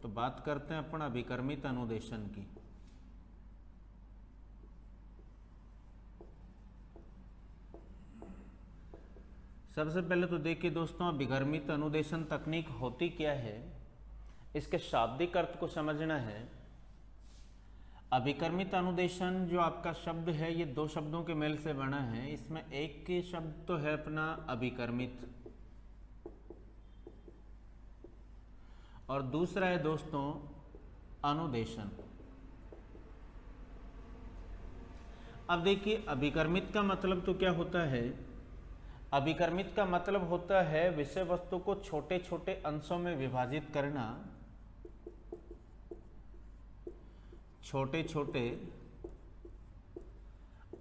तो बात करते हैं अपन अभिकर्मित अनुदेशन की। सबसे पहले तो देखिए दोस्तों, अभिकर्मित अनुदेशन तकनीक होती क्या है, इसके शाब्दिक अर्थ को समझना है। अभिकर्मित अनुदेशन जो आपका शब्द है ये दो शब्दों के मेल से बना है। इसमें एक के शब्द तो है अपना अभिकर्मित और दूसरा है दोस्तों अनुदेशन। अब देखिए अभिकर्मित का मतलब तो क्या होता है, अभिकर्मित का मतलब होता है विषय वस्तु को छोटे छोटे अंशों में विभाजित करना, छोटे छोटे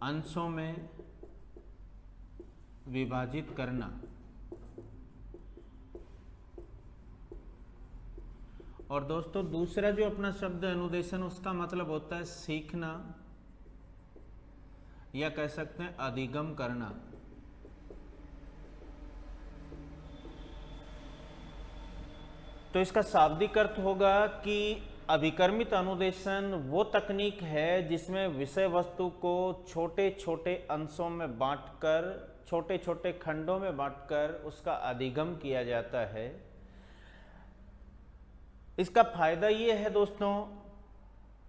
अंशों में विभाजित करना। और दोस्तों दूसरा जो अपना शब्द अनुदेशन, उसका मतलब होता है सीखना या कह सकते हैं अधिगम करना। तो इसका शाब्दिक अर्थ होगा कि अभिकर्मित अनुदेशन वो तकनीक है जिसमें विषय वस्तु को छोटे छोटे अंशों में बांटकर, छोटे छोटे खंडों में बांटकर उसका अधिगम किया जाता है। इसका फायदा ये है दोस्तों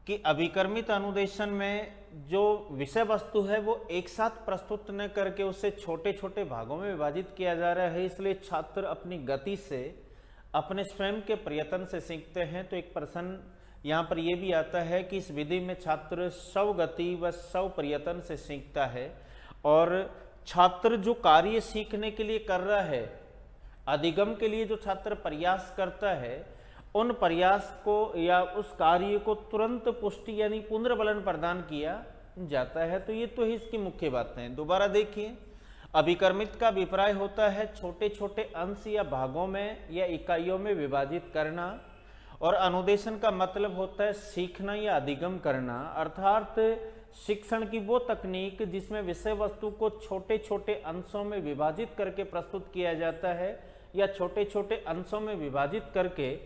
कि अभिकर्मित अनुदेशन में जो विषय वस्तु है वो एक साथ प्रस्तुत न करके उसे छोटे छोटे भागों में विभाजित किया जा रहा है, इसलिए छात्र अपनी गति से, अपने स्वयं के प्रयत्न से सीखते हैं। तो एक प्रश्न यहाँ पर यह भी आता है कि इस विधि में छात्र स्वगति व स्व प्रयत्न से सीखता है, और छात्र जो कार्य सीखने के लिए कर रहा है, अधिगम के लिए जो छात्र प्रयास करता है, उन प्रयास को या उस कार्य को तुरंत पुष्टि यानी पुनर्बलन प्रदान किया जाता है। तो ये तो ही इसकी मुख्य बातें हैं। दोबारा देखिए, अभिकर्मित का अभिप्राय होता है छोटे छोटे अंश या भागों में या इकाइयों में विभाजित करना, और अनुदेशन का मतलब होता है सीखना या अधिगम करना, अर्थात शिक्षण की वो तकनीक जिसमें विषय वस्तु को छोटे छोटे अंशों में विभाजित करके प्रस्तुत किया जाता है या छोटे छोटे अंशों में विभाजित करके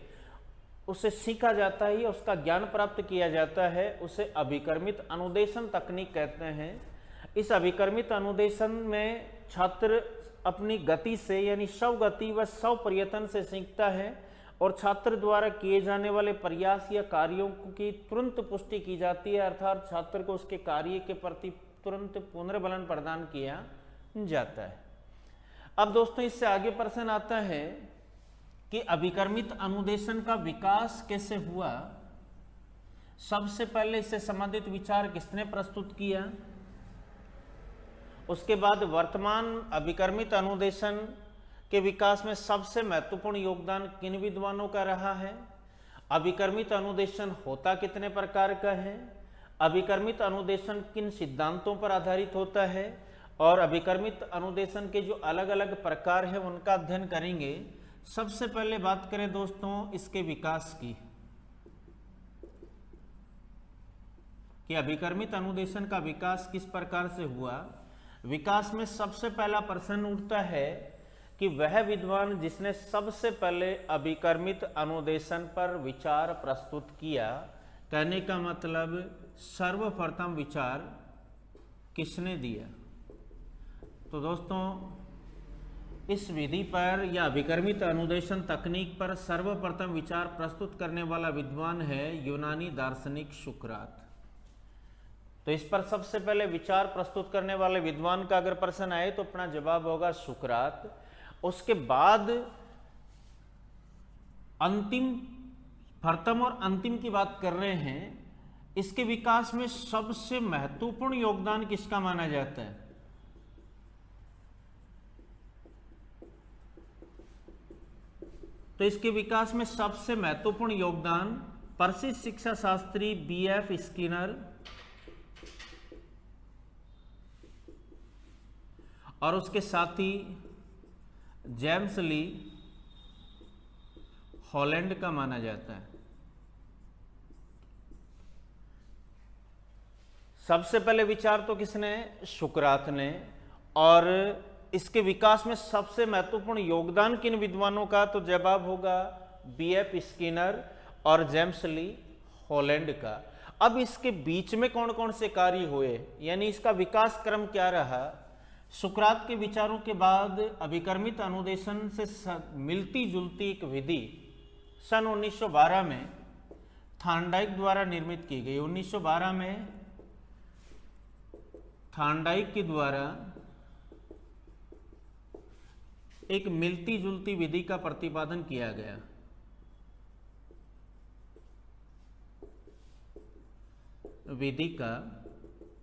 उसे सीखा जाता है या उसका ज्ञान प्राप्त किया जाता है, उसे अभिकर्मित अनुदेशन तकनीक कहते हैं। इस अभिकर्मित अनुदेशन में छात्र अपनी गति से यानी स्वगति व स्व प्रयत्न से सीखता है, और छात्र द्वारा किए जाने वाले प्रयास या कार्यों की तुरंत पुष्टि की जाती है, अर्थात छात्र को उसके कार्य के प्रति तुरंत पुनर्बलन प्रदान किया जाता है। अब दोस्तों इससे आगे प्रश्न आता है कि अभिकर्मित अनुदेशन का विकास कैसे हुआ। सबसे पहले इससे संबंधित विचार किसने प्रस्तुत किया, उसके बाद वर्तमान अभिकर्मित अनुदेशन के विकास में सबसे महत्वपूर्ण योगदान किन विद्वानों का रहा है, अभिकर्मित अनुदेशन होता कितने प्रकार का है, अभिकर्मित अनुदेशन किन सिद्धांतों पर आधारित होता है, और अभिकर्मित अनुदेशन के जो अलग अलग प्रकार हैं उनका अध्ययन करेंगे। सबसे पहले बात करें दोस्तों इसके विकास की, कि अभिकर्मित अनुदेशन का विकास किस प्रकार से हुआ। विकास में सबसे पहला प्रश्न उठता है कि वह विद्वान जिसने सबसे पहले अभिकर्मित अनुदेशन पर विचार प्रस्तुत किया, कहने का मतलब सर्वप्रथम विचार किसने दिया। तो दोस्तों इस विधि पर या अभिकर्मित अनुदेशन तकनीक पर सर्वप्रथम विचार प्रस्तुत करने वाला विद्वान है यूनानी दार्शनिक सुकरात। तो इस पर सबसे पहले विचार प्रस्तुत करने वाले विद्वान का अगर प्रश्न आए तो अपना जवाब होगा सुकरात। उसके बाद अंतिम, प्रथम और अंतिम की बात कर रहे हैं, इसके विकास में सबसे महत्वपूर्ण योगदान किसका माना जाता है। तो इसके विकास में सबसे महत्वपूर्ण योगदान प्रसिद्ध शिक्षा शास्त्री B.F. स्किनर और उसके साथी जेम्स ली हॉलैंड का माना जाता है। सबसे पहले विचार तो किसने, सुकरात ने, और इसके विकास में सबसे महत्वपूर्ण योगदान किन विद्वानों का, तो जवाब होगा B.F. स्किनर और जेम्स ली हॉलैंड का। अब इसके बीच में कौन कौन से कार्य हुए, यानी इसका विकास क्रम क्या रहा। सुकरात के विचारों के बाद अभिकर्मित अनुदेशन से मिलती जुलती एक विधि सन 1912 में थार्नडाइक द्वारा निर्मित की गई। 1912 में थार्नडाइक के द्वारा एक मिलती जुलती विधि का प्रतिपादन किया गया। विधि का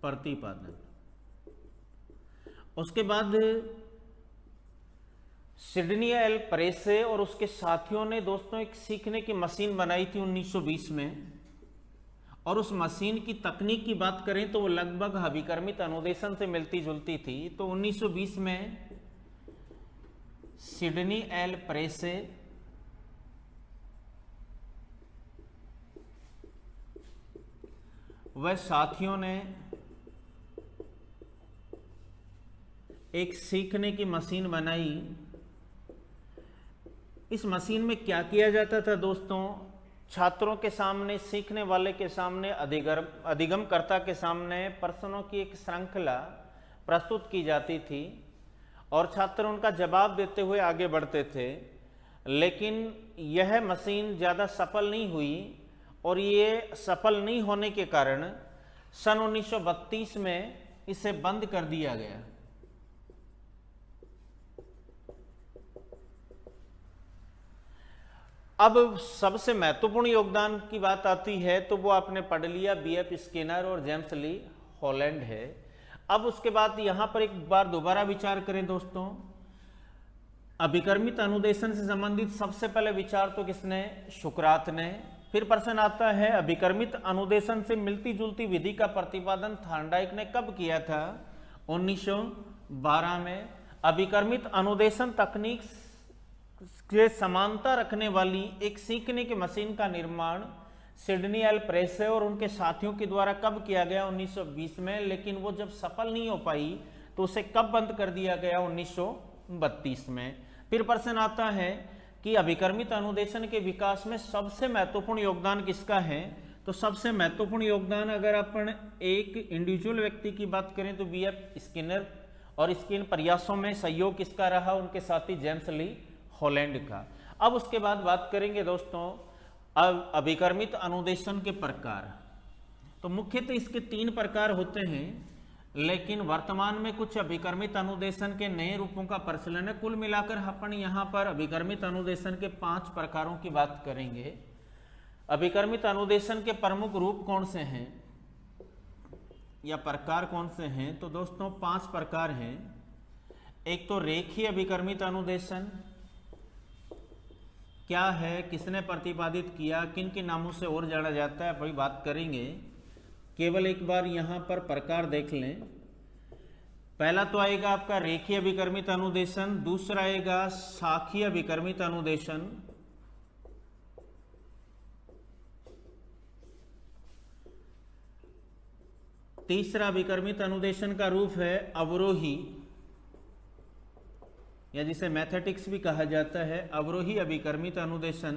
प्रतिपादन। उसके बाद सिडनी एल प्रेसे और उसके साथियों ने दोस्तों एक सीखने की मशीन बनाई थी 1920 में, और उस मशीन की तकनीक की बात करें तो वो लगभग अभिकर्मित अनुदेशन से मिलती जुलती थी। तो 1920 में सिडनी एल प्रेसे वह साथियों ने एक सीखने की मशीन बनाई। इस मशीन में क्या किया जाता था दोस्तों, छात्रों के सामने, सीखने वाले के सामने, अधिगमकर्ता के सामने प्रश्नों की एक श्रृंखला प्रस्तुत की जाती थी और छात्र उनका जवाब देते हुए आगे बढ़ते थे। लेकिन यह मशीन ज़्यादा सफल नहीं हुई और ये सफल नहीं होने के कारण सन 1932 में इसे बंद कर दिया गया। अब सबसे महत्वपूर्ण योगदान की बात आती है तो वो आपने पढ़ लिया, बीएफ स्किनर और जेम्स ली हॉलैंड है। अब उसके बाद यहां पर एक बार दोबारा विचार करें दोस्तों, अभिकर्मित अनुदेशन से संबंधित सबसे पहले विचार तो किसने, सुकरात ने। फिर प्रश्न आता है अभिकर्मित अनुदेशन से मिलती जुलती विधि का प्रतिपादन थार्नडाइक ने कब किया था, 1912 में। अभिकर्मित अनुदेशन तकनीक के समानता रखने वाली एक सीखने की मशीन का निर्माण सिडनी एल प्रेसे और उनके साथियों के द्वारा कब किया गया, 1920 में। लेकिन वो जब सफल नहीं हो पाई तो उसे कब बंद कर दिया गया, 1932 में। फिर प्रश्न आता है कि अभिकर्मित अनुदेशन के विकास में सबसे महत्वपूर्ण योगदान किसका है, तो सबसे महत्वपूर्ण योगदान अगर अपन एक इंडिविजुअल व्यक्ति की बात करें तो बीएफ स्किनर, और इसके इन प्रयासों में सहयोग किसका रहा, उनके साथी जेम्स ली हॉलैंड का। अब उसके बाद बात करेंगे दोस्तों अब अभिकर्मित अनुदेशन के प्रकार। तो मुख्यतः इसके 3 प्रकार होते हैं, लेकिन वर्तमान में कुछ अभिकर्मित अनुदेशन के नए रूपों का प्रचलन है। कुल मिलाकर अपन यहाँ पर अभिकर्मित अनुदेशन के 5 प्रकारों की बात करेंगे। अभिकर्मित अनुदेशन के प्रमुख रूप कौन से हैं या प्रकार कौन से हैं, तो दोस्तों 5 प्रकार हैं। एक तो रेखीय अभिकर्मित अनुदेशन क्या है, किसने प्रतिपादित किया, किन के नामों से और जाना जाता है, वही बात करेंगे। केवल एक बार यहाँ पर प्रकार देख लें। पहला तो आएगा आपका रेखीय अभिकर्मित अनुदेशन, दूसरा आएगा शाखीय अभिकर्मित अनुदेशन, तीसरा अभिकर्मित अनुदेशन का रूप है अवरोही, या जिसे मैथेटिक्स भी कहा जाता है, अवरोही अभिकर्मित अनुदेशन।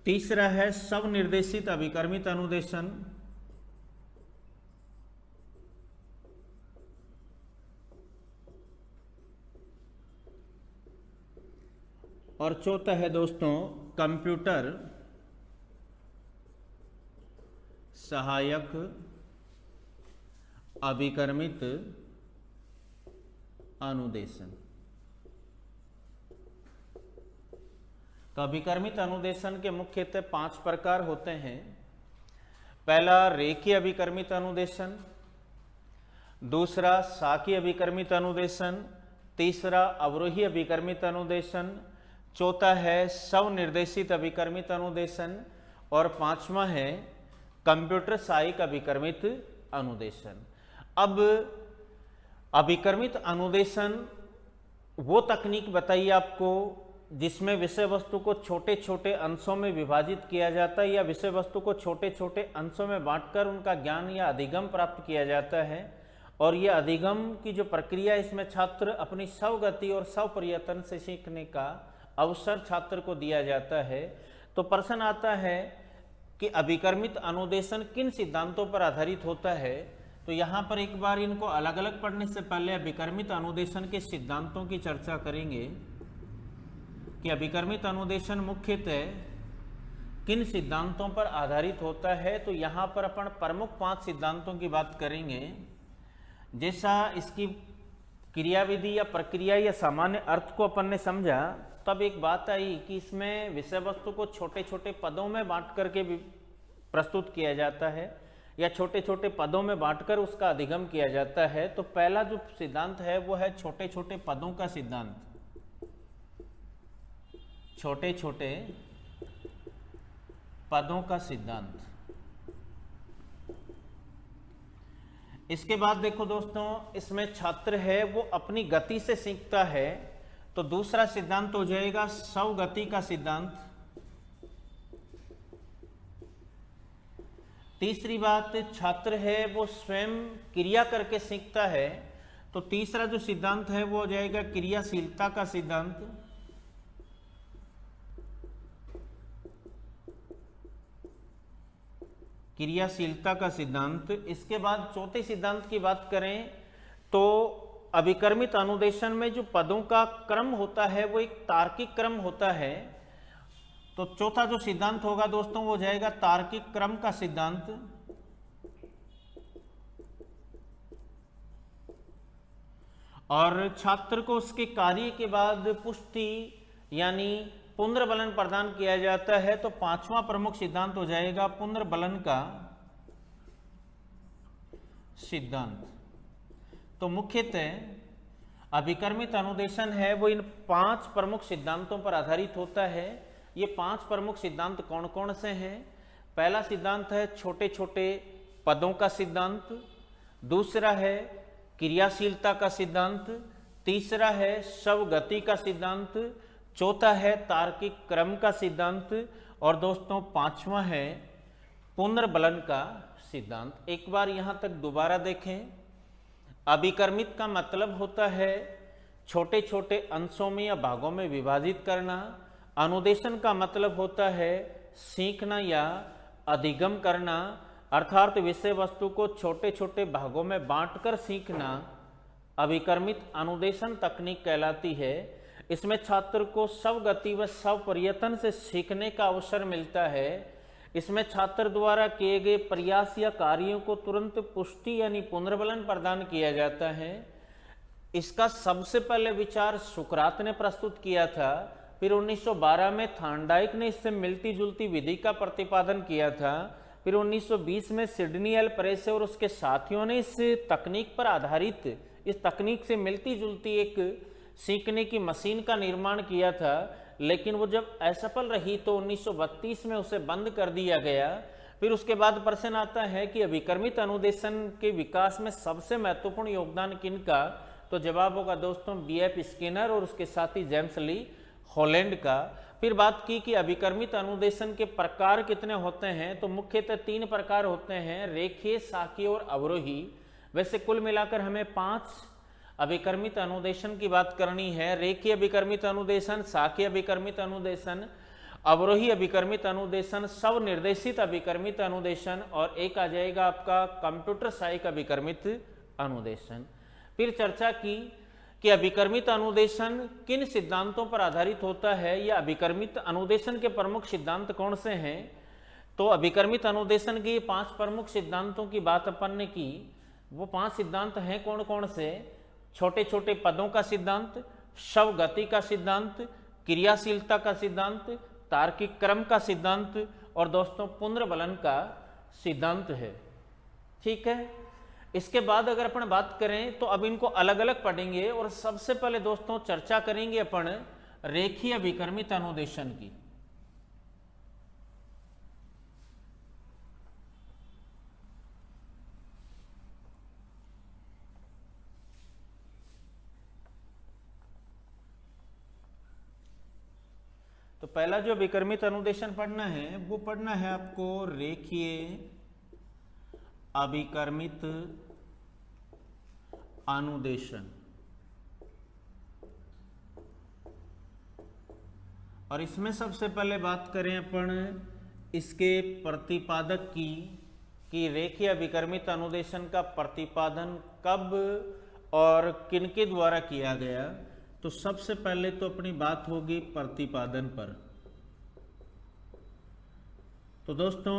तीसरा है स्वनिर्देशित अभिकर्मित अनुदेशन, और चौथा है दोस्तों कंप्यूटर सहायक अभिकर्मित अनुदेशन। तो अभिकर्मित अनुदेशन के मुख्यतः 5 प्रकार होते हैं। पहला रेखीय अभिकर्मित अनुदेशन, दूसरा शाखीय अभिकर्मित अनुदेशन, तीसरा अवरोही अभिकर्मित अनुदेशन, चौथा है स्वनिर्देशित अभिकर्मित अनुदेशन, और 5वां है कंप्यूटर सहायक अभिकर्मित अनुदेशन। अब अभिकर्मित अनुदेशन वो तकनीक बताइए आपको जिसमें विषय वस्तु को छोटे छोटे अंशों में विभाजित किया जाता है, या विषय वस्तु को छोटे छोटे अंशों में बांटकर उनका ज्ञान या अधिगम प्राप्त किया जाता है, और ये अधिगम की जो प्रक्रिया, इसमें छात्र अपनी स्वगति और स्वप्रयत्न से सीखने का अवसर छात्र को दिया जाता है। तो प्रश्न आता है कि अभिकर्मित अनुदेशन किन सिद्धांतों पर आधारित होता है। तो यहाँ पर एक बार इनको अलग अलग पढ़ने से पहले अभिकर्मित अनुदेशन के सिद्धांतों की चर्चा करेंगे कि अभिकर्मित अनुदेशन मुख्यतः किन सिद्धांतों पर आधारित होता है। तो यहाँ पर अपन प्रमुख 5 सिद्धांतों की बात करेंगे। जैसा इसकी क्रियाविधि या प्रक्रिया या सामान्य अर्थ को अपन ने समझा, तब एक बात आई कि इसमें विषय वस्तु को छोटे छोटे पदों में बांट करके भी प्रस्तुत किया जाता है या छोटे छोटे पदों में बांटकर उसका अधिगम किया जाता है। तो पहला जो सिद्धांत है वो है छोटे छोटे पदों का सिद्धांत। छोटे छोटे पदों का सिद्धांत। इसके बाद देखो दोस्तों, इसमें छात्र है वो अपनी गति से सीखता है। तो दूसरा सिद्धांत हो जाएगा स्वगति का सिद्धांत। तीसरी बात, छात्र है वो स्वयं क्रिया करके सीखता है। तो तीसरा जो सिद्धांत है वो हो जाएगा क्रियाशीलता का सिद्धांत। क्रियाशीलता का सिद्धांत। इसके बाद चौथे सिद्धांत की बात करें तो अभिकर्मित अनुदेशन में जो पदों का क्रम होता है वो एक तार्किक क्रम होता है। तो चौथा जो सिद्धांत होगा दोस्तों वो हो जाएगा तार्किक क्रम का सिद्धांत। और छात्र को उसके कार्य के बाद पुष्टि यानी पुनर्बलन प्रदान किया जाता है। तो पांचवा प्रमुख सिद्धांत हो जाएगा पुनर्बलन का सिद्धांत। तो मुख्यतः अभिकर्मित अनुदेशन है वो इन 5 प्रमुख सिद्धांतों पर आधारित होता है। ये 5 प्रमुख सिद्धांत कौन कौन से हैं? पहला सिद्धांत है छोटे छोटे पदों का सिद्धांत। दूसरा है क्रियाशीलता का सिद्धांत। तीसरा है स्वगति का सिद्धांत। चौथा है तार्किक क्रम का सिद्धांत। और दोस्तों पांचवा है पुनर्बलन का सिद्धांत। एक बार यहां तक दोबारा देखें। अभिकर्मित का मतलब होता है छोटे छोटे अंशों में या भागों में विभाजित करना। अनुदेशन का मतलब होता है सीखना या अधिगम करना, अर्थात विषय वस्तु को छोटे छोटे भागों में बांटकर सीखना अभिकर्मित अनुदेशन तकनीक कहलाती है। इसमें छात्र को स्वगति व स्वप्रयत्न से सीखने का अवसर मिलता है। इसमें छात्र द्वारा किए गए प्रयास या कार्यों को तुरंत पुष्टि यानी पुनर्बलन प्रदान किया जाता है। इसका सबसे पहले विचार सुकरात ने प्रस्तुत किया था। फिर 1912 में थार्नडाइक ने इससे मिलती जुलती विधि का प्रतिपादन किया था। फिर 1920 में सिडनी एल प्रेसे और उसके साथियों ने इस तकनीक पर आधारित, इस तकनीक से मिलती जुलती एक सीखने की मशीन का निर्माण किया था। लेकिन वो जब असफल रही तो 1932 में उसे बंद कर दिया गया। फिर उसके बाद प्रश्न आता है कि अभिकर्मित अनुदेशन के विकास में सबसे महत्वपूर्ण योगदान किनका? तो जवाब होगा दोस्तों BF स्किनर और उसके साथी जेम्स ली हॉलैंड का। फिर बात की कि अभिकर्मित अनुदेशन के प्रकार कितने होते हैं। तो मुख्यतः 3 प्रकार होते हैं, रेखीय, शाखीय और अवरोही। वैसे कुल मिलाकर हमें 5 अभिकर्मित अनुदेशन की बात करनी है। रेखीय अभिकर्मित अनुदेशन, शाखीय अभिकर्मित अनुदेशन, अवरोही अभिकर्मित अनुदेशन, स्वनिर्देशित अभिकर्मित अनुदेशन और एक आ जाएगा आपका कंप्यूटर सहायक अभिकर्मित अनुदेशन। फिर चर्चा की कि अभिकर्मित अनुदेशन किन सिद्धांतों पर आधारित होता है या अभिकर्मित अनुदेशन के प्रमुख सिद्धांत कौन से हैं। तो अभिकर्मित अनुदेशन के 5 प्रमुख सिद्धांतों की बात अपन ने की। वो 5 सिद्धांत हैं कौन कौन से? छोटे छोटे पदों का सिद्धांत, स्वगति का सिद्धांत, क्रियाशीलता का सिद्धांत, तार्किक क्रम का सिद्धांत और दोस्तों पुनर्बलन का सिद्धांत है। ठीक है, इसके बाद अगर अपन बात करें तो अब इनको अलग अलग पढ़ेंगे। और सबसे पहले दोस्तों चर्चा करेंगे अपन रेखीय अभिकर्मित अनुदेशन की। तो पहला जो अभिकर्मित अनुदेशन पढ़ना है वो पढ़ना है आपको रेखीय अभिकर्मित अनुदेशन। और इसमें सबसे पहले बात करें अपन इसके प्रतिपादक की कि रेखीय विकर्मित अनुदेशन का प्रतिपादन कब और किनके द्वारा किया गया, तो सबसे पहले तो अपनी बात होगी प्रतिपादन पर। तो दोस्तों,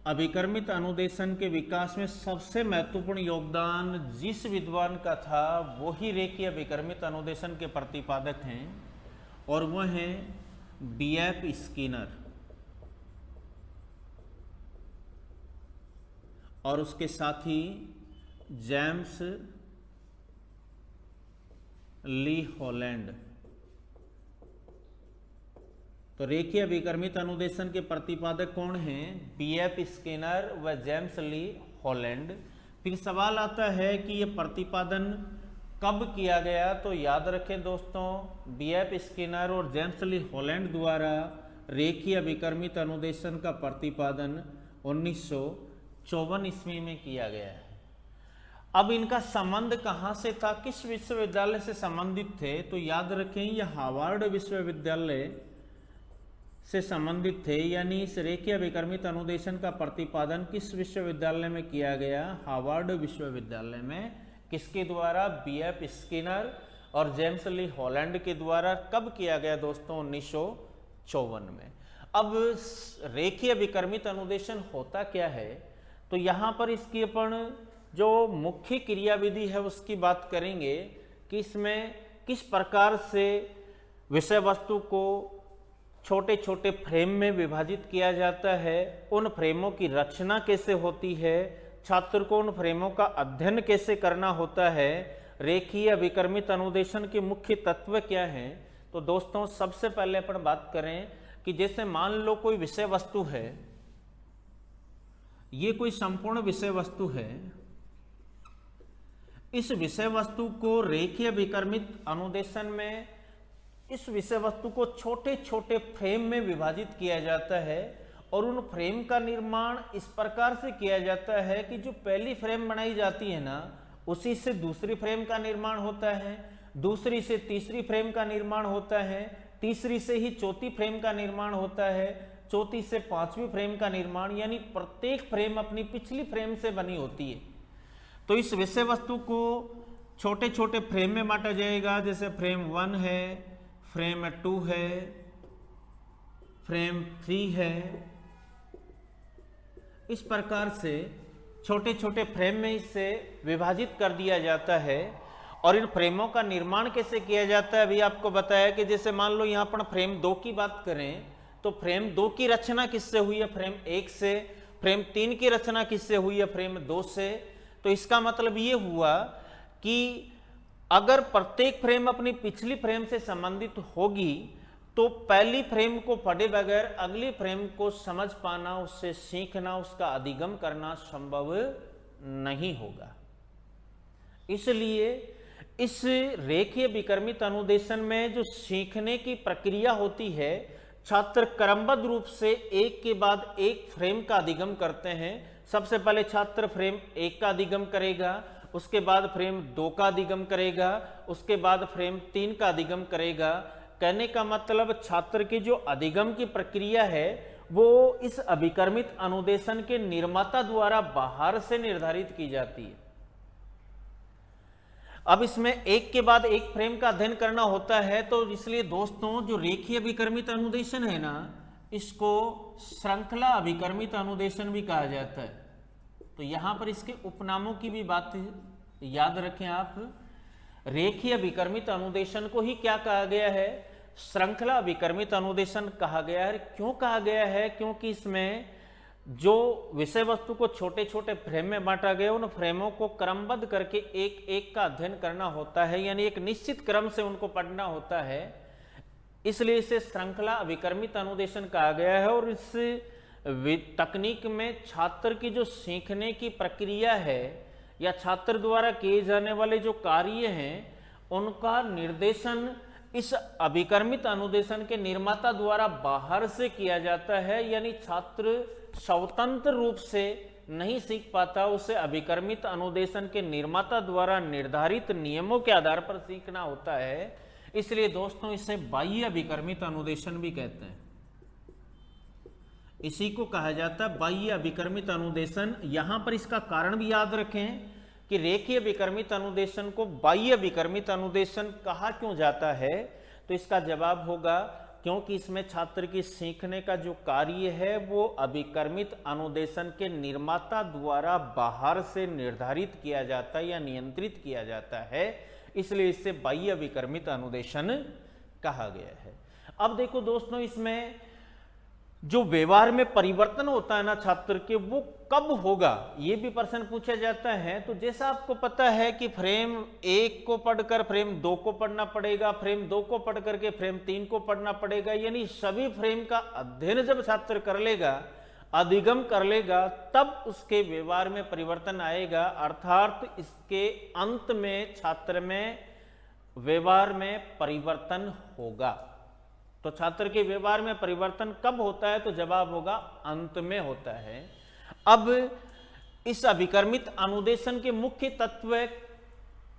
अभिकर्मित अनुदेशन के विकास में सबसे महत्वपूर्ण योगदान जिस विद्वान का था वो ही रेखीय विकर्मित अनुदेशन के प्रतिपादक हैं, और वह हैं B.F. स्किनर। और उसके साथ ही जेम्स ली हॉलैंड। तो रेखीय विकर्मित अनुदेशन के प्रतिपादक कौन हैं? B.F. स्किनर व जेम्स ली हॉलैंड। फिर सवाल आता है कि यह प्रतिपादन कब किया गया, तो याद रखें दोस्तों, B.F. स्किनर और जेम्स ली हॉलैंड द्वारा रेखीय विकर्मित अनुदेशन का प्रतिपादन 1954 ईस्वी में किया गया है। अब इनका संबंध कहाँ से था, किस विश्वविद्यालय से संबंधित थे, तो याद रखें यह हार्वर्ड विश्वविद्यालय से संबंधित थे। यानी इस रेखीय विकर्मित अनुदेशन का प्रतिपादन किस विश्वविद्यालय में किया गया? हार्वर्ड विश्वविद्यालय में। किसके द्वारा? B.F. स्किनर और जेम्स ली हॉलैंड के द्वारा। कब किया गया दोस्तों? 1954 में। अब रेखीय विकर्मित अनुदेशन होता क्या है, तो यहाँ पर इसकी अपन जो मुख्य क्रियाविधि है उसकी बात करेंगे कि इसमें किस प्रकार से विषय वस्तु को छोटे छोटे फ्रेम में विभाजित किया जाता है, उन फ्रेमों की रचना कैसे होती है, छात्र को उन फ्रेमों का अध्ययन कैसे करना होता है, रेखीय विकर्मित अनुदेशन के मुख्य तत्व क्या हैं। तो दोस्तों, सबसे पहले अपन बात करें कि जैसे मान लो कोई विषय वस्तु है, ये कोई संपूर्ण विषय वस्तु है। इस विषय वस्तु को रेखीय विकर्मित अनुदेशन में इस विषय वस्तु को छोटे छोटे फ्रेम में विभाजित किया जाता है, और उन फ्रेम का निर्माण इस प्रकार से किया जाता है कि जो पहली फ्रेम बनाई जाती है ना, उसी से दूसरी फ्रेम का निर्माण होता है, दूसरी से तीसरी फ्रेम का निर्माण होता है, तीसरी से ही चौथी फ्रेम का निर्माण होता है, चौथी से पांचवी फ्रेम का निर्माण, यानी प्रत्येक फ्रेम अपनी पिछली फ्रेम से बनी होती है। तो इस विषय वस्तु को छोटे छोटे फ्रेम में बांटा जाएगा, जैसे फ्रेम 1 है, फ्रेम 2 है, फ्रेम 3 है। इस प्रकार से छोटे छोटे फ्रेम में इसे विभाजित कर दिया जाता है। और इन फ्रेमों का निर्माण कैसे किया जाता है, अभी आपको बताया कि जैसे मान लो यहाँ पर फ्रेम 2 की बात करें, तो फ्रेम 2 की रचना किससे हुई है? फ्रेम 1 से। फ्रेम 3 की रचना किससे हुई है? फ्रेम 2 से। तो इसका मतलब ये हुआ कि अगर प्रत्येक फ्रेम अपनी पिछली फ्रेम से संबंधित होगी, तो पहली फ्रेम को पढ़े बगैर अगली फ्रेम को समझ पाना, उससे सीखना, उसका अधिगम करना संभव नहीं होगा। इसलिए इस रेखीय विकर्मित अनुदेशन में जो सीखने की प्रक्रिया होती है, छात्र क्रमबद्ध रूप से एक के बाद एक फ्रेम का अधिगम करते हैं। सबसे पहले छात्र फ्रेम 1 का अधिगम करेगा, उसके बाद फ्रेम 2 का अधिगम करेगा, उसके बाद फ्रेम 3 का अधिगम करेगा। कहने का मतलब छात्र की जो अधिगम की प्रक्रिया है वो इस अभिकर्मित अनुदेशन के निर्माता द्वारा बाहर से निर्धारित की जाती है। अब इसमें एक के बाद एक फ्रेम का अध्ययन करना होता है, तो इसलिए दोस्तों जो रेखीय विकर्मित अनुदेशन है ना, इसको श्रृंखला अभिकर्मित अनुदेशन भी कहा जाता है। तो यहां पर इसके उपनामों की भी बात याद रखें आप। रेखीय विकर्मित अनुदेशन को ही क्या कहा गया है? श्रृंखला विकर्मित अनुदेशन कहा गया है। क्यों कहा गया है? क्योंकि इसमें जो विषय वस्तु को छोटे छोटे फ्रेम में बांटा गया, उन फ्रेमों को क्रमबद्ध करके एक एक का अध्ययन करना होता है, यानी एक निश्चित क्रम से उनको पढ़ना होता है। इसलिए इसे श्रृंखला विकर्मित अनुदेशन कहा गया है। और इस तकनीक में छात्र की जो सीखने की प्रक्रिया है या छात्र द्वारा किए जाने वाले जो कार्य हैं, उनका निर्देशन इस अभिकर्मित अनुदेशन के निर्माता द्वारा बाहर से किया जाता है, यानी छात्र स्वतंत्र रूप से नहीं सीख पाता, उसे अभिकर्मित अनुदेशन के निर्माता द्वारा निर्धारित नियमों के आधार पर सीखना होता है। इसलिए दोस्तों इसे बाह्य अभिकर्मित अनुदेशन भी कहते हैं। इसी को कहा जाता है बाह्य अभिकर्मित अनुदेशन। यहां पर इसका कारण भी याद रखें कि रेखीय अभिकर्मित अनुदेशन को बाह्य अभिकर्मित अनुदेशन कहा क्यों जाता है, तो इसका जवाब होगा क्योंकि इसमें छात्र की सीखने का जो कार्य है वो अभिकर्मित अनुदेशन के निर्माता द्वारा बाहर से निर्धारित किया जाता है या नियंत्रित किया जाता है, इसलिए इसे बाह्य अभिकर्मित अनुदेशन कहा गया है। अब देखो दोस्तों, इसमें जो व्यवहार में परिवर्तन होता है ना छात्र के, वो कब होगा ये भी प्रश्न पूछा जाता है। तो जैसा आपको पता है कि फ्रेम 1 को पढ़कर फ्रेम 2 को पढ़ना पड़ेगा, फ्रेम 2 को पढ़ करके फ्रेम 3 को पढ़ना पड़ेगा, यानी सभी फ्रेम का अध्ययन जब छात्र कर लेगा, अधिगम कर लेगा, तब उसके व्यवहार में परिवर्तन आएगा। अर्थात इसके अंत में छात्र में व्यवहार में परिवर्तन होगा। तो छात्र के व्यवहार में परिवर्तन कब होता है, तो जवाब होगा अंत में होता है। अब इस अभिकर्मित अनुदेशन के मुख्य तत्व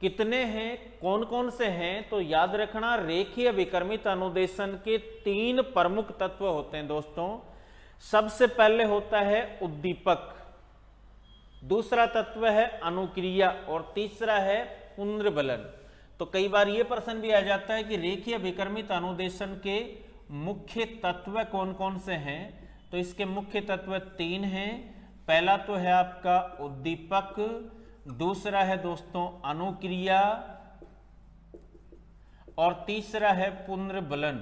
कितने हैं, कौन कौन से हैं, तो याद रखना रेखीय अभिकर्मित अनुदेशन के 3 प्रमुख तत्व होते हैं दोस्तों। सबसे पहले होता है उद्दीपक, दूसरा तत्व है अनुक्रिया और तीसरा है पुनर्बलन। तो कई बार यह प्रश्न भी आ जाता है कि रेखीय अभिकर्मित अनुदेशन के मुख्य तत्व कौन कौन से हैं, तो इसके मुख्य तत्व 3 हैं। पहला तो है आपका उद्दीपक, दूसरा है दोस्तों अनुक्रिया और तीसरा है पुनर्बलन।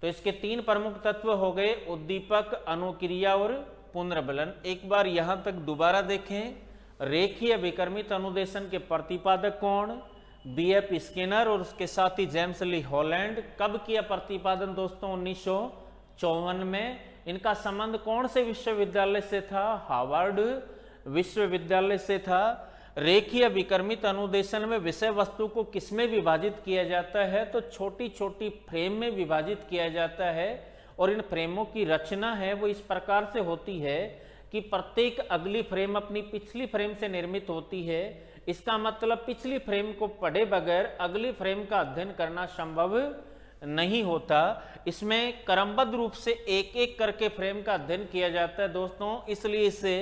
तो इसके 3 प्रमुख तत्व हो गए उद्दीपक, अनुक्रिया और पुनर्बलन। एक बार यहां तक दोबारा देखें। रेखीय अभिकर्मित अनुदेशन के प्रतिपादक कौन, बीएफ स्किनर और उसके साथ ही जेम्स ली हॉलैंड। कब किया प्रतिपादन दोस्तों, 1954 में। इनका संबंध कौन से विश्वविद्यालय से था, हार्वर्ड विश्वविद्यालय से था। रेखीय अभिकर्मित अनुदेशन में विषय वस्तु को किसमें विभाजित किया जाता है, तो छोटी छोटी फ्रेम में विभाजित किया जाता है और इन फ्रेमों की रचना है वो इस प्रकार से होती है कि प्रत्येक अगली फ्रेम अपनी पिछली फ्रेम से निर्मित होती है। इसका मतलब पिछली फ्रेम को पढ़े बगैर अगली फ्रेम का अध्ययन करना संभव नहीं होता। इसमें क्रमबद्ध रूप से एक एक करके फ्रेम का अध्ययन किया जाता है दोस्तों, इसलिए इसे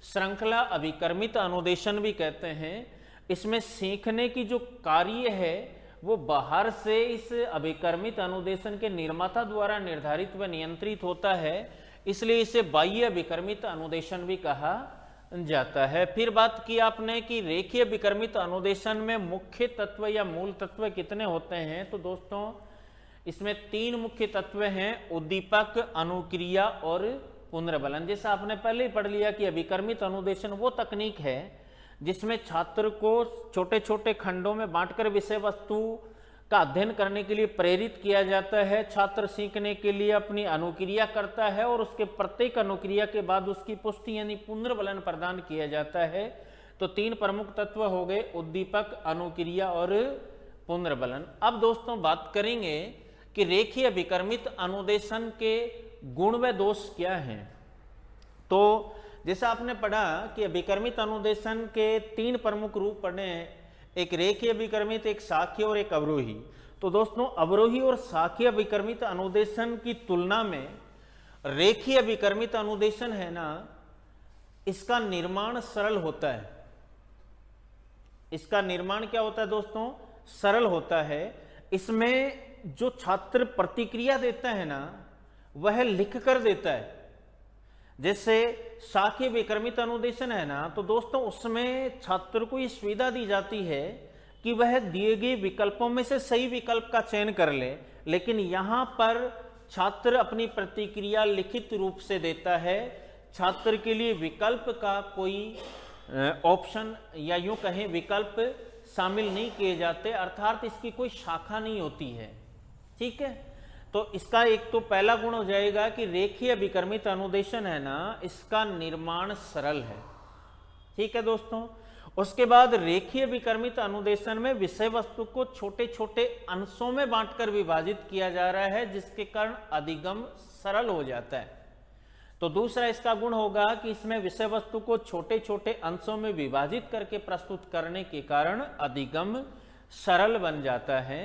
श्रृंखला अभिकर्मित अनुदेशन भी कहते हैं। इसमें सीखने की जो कार्य है वो बाहर से इस अभिकर्मित अनुदेशन के निर्माता द्वारा निर्धारित व नियंत्रित होता है, इसलिए इसे बाह्य अभिकर्मित अनुदेशन भी कहा जाता है। फिर बात की आपने कि रेखीय अभिकर्मित अनुदेशन में मुख्य तत्व या मूल तत्व कितने होते हैं, तो दोस्तों इसमें 3 मुख्य तत्व हैं, उद्दीपक, अनुक्रिया और पुनर्बलन। जैसा आपने पहले ही पढ़ लिया कि अभिकर्मित अनुदेशन वो तकनीक है जिसमें छात्र को छोटे छोटे खंडों में बांटकर विषय वस्तु का अध्ययन करने के लिए प्रेरित किया जाता है। छात्र सीखने के लिए अपनी अनुक्रिया करता है और उसके प्रत्येक अनुक्रिया के बाद उसकी पुष्टि यानी पुनर्बलन प्रदान किया जाता है। तो 3 प्रमुख तत्व हो गए, उद्दीपक, अनुक्रिया और पुनर्बलन। अब दोस्तों बात करेंगे कि रेखीय अभिकर्मित अनुदेशन के गुण व दोष क्या हैं। तो जैसा आपने पढ़ा कि अभिकर्मित अनुदेशन के 3 प्रमुख रूप पढ़े हैं, एक रेखीय अभिकर्मित, एक शाखीय और एक अवरोही। तो दोस्तों अवरोही और शाखीय अभिकर्मित अनुदेशन की तुलना में रेखीय अभिकर्मित अनुदेशन है ना, इसका निर्माण सरल होता है। इसका निर्माण क्या होता है दोस्तों, सरल होता है। इसमें जो छात्र प्रतिक्रिया देता है ना वह लिख कर देता है। जैसे शाखीय अभिकर्मित अनुदेशन है ना, तो दोस्तों उसमें छात्र को ये सुविधा दी जाती है कि वह दिए गए विकल्पों में से सही विकल्प का चयन कर ले, लेकिन यहां पर छात्र अपनी प्रतिक्रिया लिखित रूप से देता है। छात्र के लिए विकल्प का कोई ऑप्शन या यूं कहें विकल्प शामिल नहीं किए जाते, अर्थात इसकी कोई शाखा नहीं होती है। ठीक है, तो इसका एक तो पहला गुण हो जाएगा कि रेखीय अभिकर्मित अनुदेशन है ना, इसका निर्माण सरल है। ठीक है दोस्तों, उसके बाद रेखीय विकर्मित अनुदेशन में विषय वस्तु को छोटे छोटे अंशों में बांटकर विभाजित किया जा रहा है, जिसके कारण अधिगम सरल हो जाता है। तो दूसरा इसका गुण होगा कि इसमें विषय वस्तु को छोटे छोटे अंशों में विभाजित करके प्रस्तुत करने के कारण अधिगम सरल बन जाता है।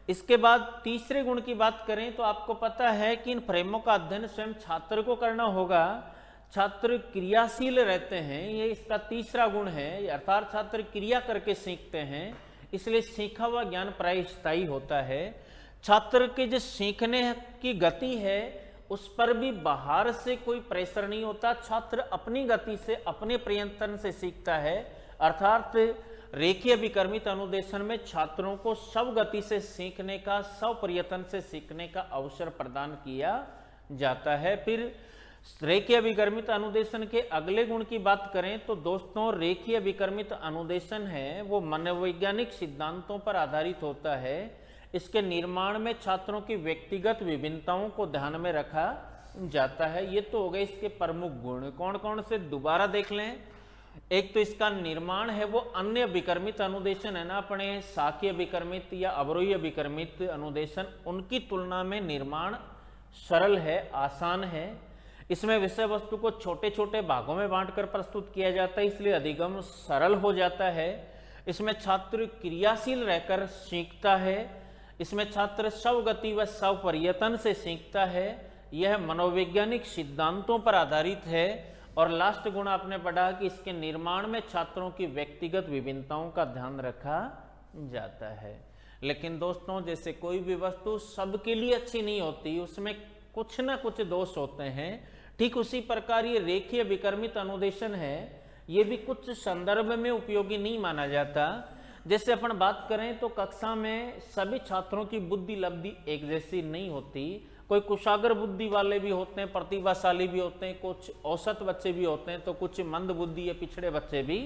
इसके बाद तीसरे गुण की बात करें तो आपको पता है कि इन फ्रेमों का अध्ययन स्वयं छात्र को करना होगा। छात्र क्रियाशील रहते हैं, ये इसका तीसरा गुण है, अर्थात छात्र क्रिया करके सीखते हैं, इसलिए सीखा हुआ ज्ञान प्राय स्थायी होता है। छात्र के जो सीखने की गति है उस पर भी बाहर से कोई प्रेशर नहीं होता, छात्र अपनी गति से अपने प्रयत्न से सीखता है। अर्थात रेखीय विकर्मित अनुदेशन में छात्रों को स्व गति से सीखने का, स्व प्रयत्न से सीखने का अवसर प्रदान किया जाता है। फिर रेखीय विकर्मित अनुदेशन के अगले गुण की बात करें तो दोस्तों रेखीय विकर्मित अनुदेशन है वो मनोवैज्ञानिक सिद्धांतों पर आधारित होता है। इसके निर्माण में छात्रों की व्यक्तिगत विभिन्नताओं को ध्यान में रखा जाता है। ये तो हो गए इसके प्रमुख गुण। कौन कौन से दोबारा देख लें। एक तो इसका निर्माण है वो अन्य विकर्मित अनुदेशन है ना, अपने शाकीय विकर्मित या अवरोही विकर्मित अनुदेशन, उनकी तुलना में निर्माण सरल है, आसान है। इसमें विषय वस्तु को छोटे छोटे भागों में बांटकर प्रस्तुत किया जाता है, इसलिए अधिगम सरल हो जाता है। इसमें छात्र क्रियाशील रहकर सीखता है। इसमें छात्र स्वगति व स्वप्रयत्न से सीखता है। यह मनोवैज्ञानिक सिद्धांतों पर आधारित है। और लास्ट गुण आपने पढ़ा कि इसके निर्माण में छात्रों की व्यक्तिगत विभिन्नताओं का ध्यान रखा जाता है। लेकिन दोस्तों जैसे कोई भी वस्तु सबके लिए अच्छी नहीं होती, उसमें कुछ ना कुछ दोष होते हैं, ठीक उसी प्रकार ये रेखीय विकर्मित अनुदेशन है, ये भी कुछ संदर्भ में उपयोगी नहीं माना जाता। जैसे अपन बात करें तो कक्षा में सभी छात्रों की बुद्धि लब्धि एक जैसी नहीं होती। कोई कुशाग्र बुद्धि वाले भी होते हैं, प्रतिभाशाली भी होते हैं, कुछ औसत बच्चे भी होते हैं, तो कुछ मंद बुद्धि या पिछड़े बच्चे भी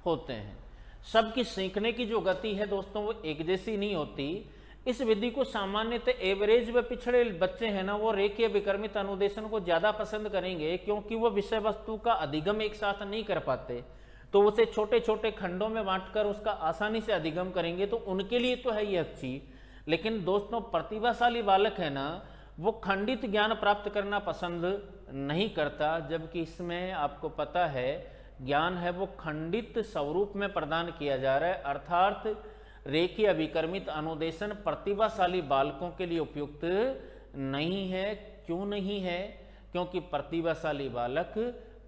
होते हैं। सबकी सीखने की जो गति है दोस्तों वो एक जैसी नहीं होती। इस विधि को सामान्यतः एवरेज व पिछड़े बच्चे हैं ना, वो रेखीय विकर्मित अनुदेशन को ज्यादा पसंद करेंगे, क्योंकि वो विषय वस्तु का अधिगम एक साथ नहीं कर पाते, तो उसे छोटे छोटे खंडों में बांटकर उसका आसानी से अधिगम करेंगे, तो उनके लिए तो है ये अच्छी। लेकिन दोस्तों प्रतिभाशाली बालक है ना, वो खंडित ज्ञान प्राप्त करना पसंद नहीं करता, जबकि इसमें आपको पता है ज्ञान है वो खंडित स्वरूप में प्रदान किया जा रहा है। अर्थात रेखीय विकर्मित अनुदेशन प्रतिभाशाली बालकों के लिए उपयुक्त नहीं है। क्यों नहीं है? क्योंकि प्रतिभाशाली बालक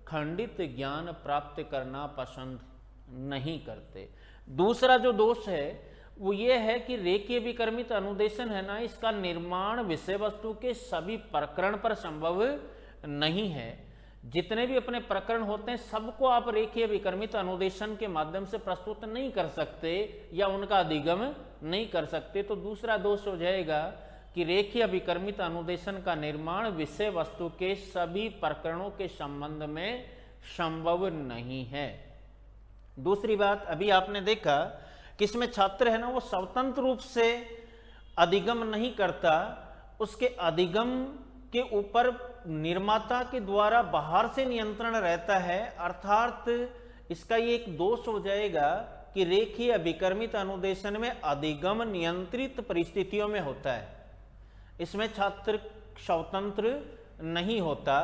खंडित ज्ञान प्राप्त करना पसंद नहीं करते। दूसरा जो दोष है वो ये है कि रेखीय विकर्मित अनुदेशन है ना, इसका निर्माण विषय वस्तु के सभी प्रकरण पर संभव नहीं है। जितने भी अपने प्रकरण होते हैं सबको आप रेखीय विकर्मित अनुदेशन के माध्यम से प्रस्तुत नहीं कर सकते या उनका अधिगम नहीं कर सकते। तो दूसरा दोष हो जाएगा कि रेखीय विकर्मित अनुदेशन का निर्माण विषय वस्तु के सभी प्रकरणों के संबंध में संभव नहीं है। दूसरी बात अभी आपने देखा कि इसमें छात्र है ना वो स्वतंत्र रूप से अधिगम नहीं करता, उसके अधिगम के ऊपर निर्माता के द्वारा बाहर से नियंत्रण रहता है। अर्थात इसका ये एक दोष हो जाएगा कि रेखीय विकर्मित अनुदेशन में अधिगम नियंत्रित परिस्थितियों में होता है, इसमें छात्र स्वतंत्र नहीं होता।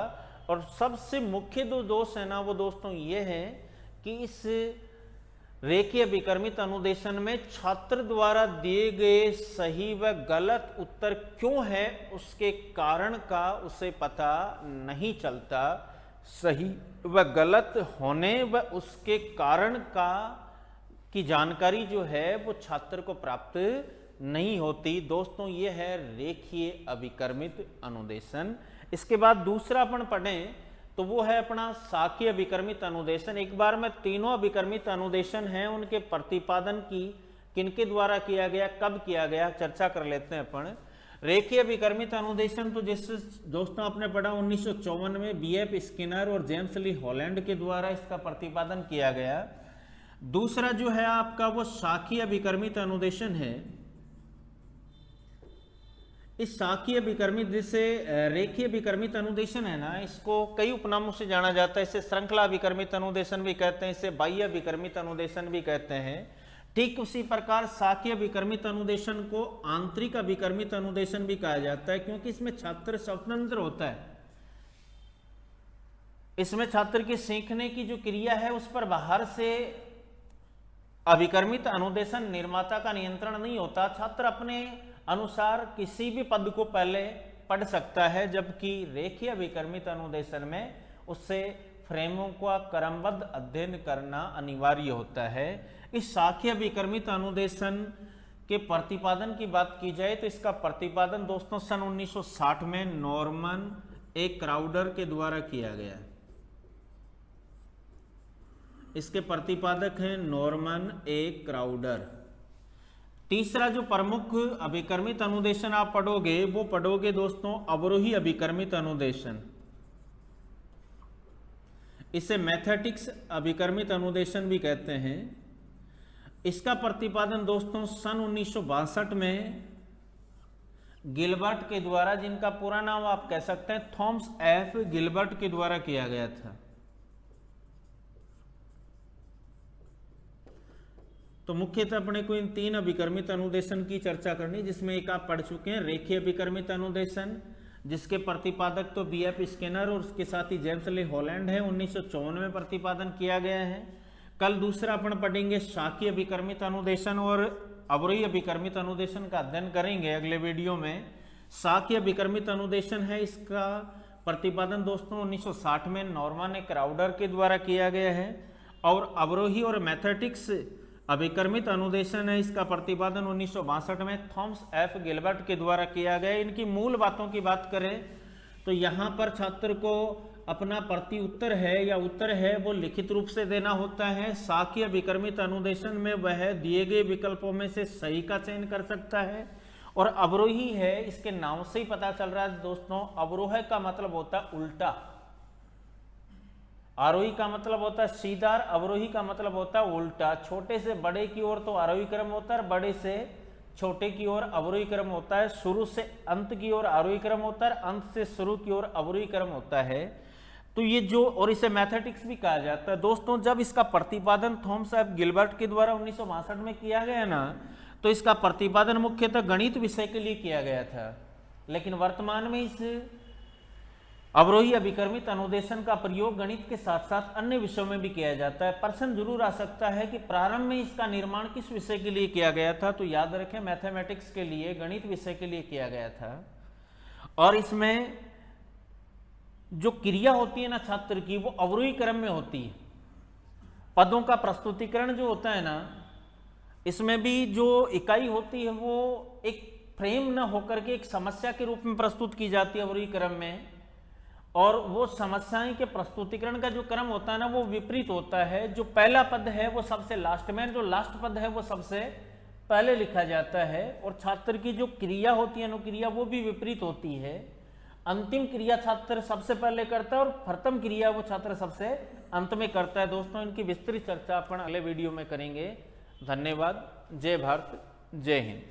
और सबसे मुख्य जो दोष है ना वो दोस्तों ये है कि इस रेखीय विकर्मित अनुदेशन में छात्र द्वारा दिए गए सही व गलत उत्तर क्यों है उसके कारण का उसे पता नहीं चलता। सही व गलत होने व उसके कारण का की जानकारी जो है वो छात्र को प्राप्त नहीं होती। दोस्तों ये है रेखीय अभिकर्मित अनुदेशन। इसके बाद दूसरा अपन पढ़ें तो वो है अपना शाकीय विकर्मित अनुदेशन। एक बार में तीनों विकर्मित अनुदेशन हैं, उनके प्रतिपादन की किनके द्वारा किया गया, कब किया गया, चर्चा कर लेते हैं अपन। रेखीय विकर्मित अनुदेशन तो जैसे दोस्तों आपने पढ़ा 1954 में बीएफ स्किनर और जेम्स ली हॉलैंड के द्वारा इसका प्रतिपादन किया गया। दूसरा जो है आपका वो शाकीय विकर्मित अनुदेशन है। इस शाखीय विकर्मित जिसे रेखीय विकर्मित अनुदेशन है ना, इसको कई उपनामों से जाना जाता है। इसे श्रृंखला विकर्मित अनुदेशन भी कहते हैं, इसे बाह्य विकर्मित अनुदेशन भी कहते हैं। ठीक उसी प्रकार शाखीय विकर्मित अनुदेशन को आंतरिक विकर्मित अनुदेशन भी कहा जाता है, क्योंकि इसमें छात्र स्वतंत्र होता है। इसमें छात्र की सीखने की जो क्रिया है उस पर बाहर से अभिकर्मित अनुदेशन निर्माता का नियंत्रण नहीं होता। छात्र अपने अनुसार किसी भी पद को पहले पढ़ सकता है, जबकि रेखीय विकर्मित अनुदेशन में उससे फ्रेमों का क्रमबद्ध अध्ययन करना अनिवार्य होता है। इस शाखीय विकर्मित अनुदेशन के प्रतिपादन की बात की जाए तो इसका प्रतिपादन दोस्तों सन 1960 में नॉर्मन ए क्राउडर के द्वारा किया गया। इसके प्रतिपादक हैं नॉर्मन ए क्राउडर। तीसरा जो प्रमुख अभिकर्मित अनुदेशन आप पढ़ोगे वो पढ़ोगे दोस्तों अवरोही अभिकर्मित अनुदेशन। इसे मैथेटिक्स अभिकर्मित अनुदेशन भी कहते हैं। इसका प्रतिपादन दोस्तों सन 1962 में गिलबर्ट के द्वारा, जिनका पूरा नाम आप कह सकते हैं थॉमस एफ गिलबर्ट के द्वारा किया गया था। तो मुख्यतः अपने को इन तीन अभिकर्मित अनुदेशन की चर्चा करनी, जिसमें एक आप पढ़ चुके हैं रेखीय अभिकर्मित अनुदेशन, जिसके प्रतिपादक तो बी एफ स्किनर और उसके साथ ही जेम्स ले हॉलैंड है। 1954 में प्रतिपादन किया गया है। कल दूसरा अपन पढ़ेंगे शाखीय अभिकर्मित अनुदेशन और अवरोही अभिकर्मित अनुदेशन का अध्ययन करेंगे अगले वीडियो में। शाखीय अभिकर्मित अनुदेशन है, इसका प्रतिपादन दोस्तों 1960 में नॉर्मन ए क्राउडर के द्वारा किया गया है। और अवरोही और मैथेटिक्स अभिकर्मित अनुदेशन है, इसका प्रतिपादन 1962 में थॉमस एफ गिलबर्ट के द्वारा किया गया। इनकी मूल बातों की बात करें तो यहाँ पर छात्र को अपना प्रति उत्तर है या उत्तर है वो लिखित रूप से देना होता है। शाखीय विकर्मित अनुदेशन में वह दिए गए विकल्पों में से सही का चयन कर सकता है। और अवरोही है, इसके नाम से ही पता चल रहा है दोस्तों, अवरोह का मतलब होता है उल्टा, आरोही का मतलब होता है सीधा, अवरोही का मतलब होता है उल्टा। छोटे से बड़े की ओर तो आरोही क्रम होता है, बड़े से छोटे की ओर अवरोही क्रम होता है। शुरू से अंत की ओर आरोही क्रम होता है, अंत से शुरू की ओर अवरोही क्रम होता है। तो ये जो, और इसे मैथेटिक्स भी कहा जाता है दोस्तों। जब इसका प्रतिपादन थॉमस एफ गिलबर्ट के द्वारा 1962 में किया गया ना, तो इसका प्रतिपादन मुख्यतः गणित विषय के लिए किया गया था। लेकिन वर्तमान में इस अवरोही अभिकर्मित अनुदेशन का प्रयोग गणित के साथ साथ अन्य विषयों में भी किया जाता है। प्रश्न जरूर आ सकता है कि प्रारंभ में इसका निर्माण किस विषय के लिए किया गया था, तो याद रखें मैथमेटिक्स के लिए, गणित विषय के लिए किया गया था। और इसमें जो क्रिया होती है ना छात्र की, वो अवरोही क्रम में होती है। पदों का प्रस्तुतिकरण जो होता है ना, इसमें भी जो इकाई होती है वो एक फ्रेम न होकर के एक समस्या के रूप में प्रस्तुत की जाती है अवरोही क्रम में। और वो समस्याएं के प्रस्तुतिकरण का जो क्रम होता है ना, वो विपरीत होता है। जो पहला पद है वो सबसे लास्ट में, जो लास्ट पद है वो सबसे पहले लिखा जाता है। और छात्र की जो क्रिया होती है, अनुक्रिया, वो भी विपरीत होती है। अंतिम क्रिया छात्र सबसे पहले करता है और प्रथम क्रिया वो छात्र सबसे अंत में करता है। दोस्तों इनकी विस्तृत चर्चा अपन अगले वीडियो में करेंगे। धन्यवाद। जय भारत, जय हिंद।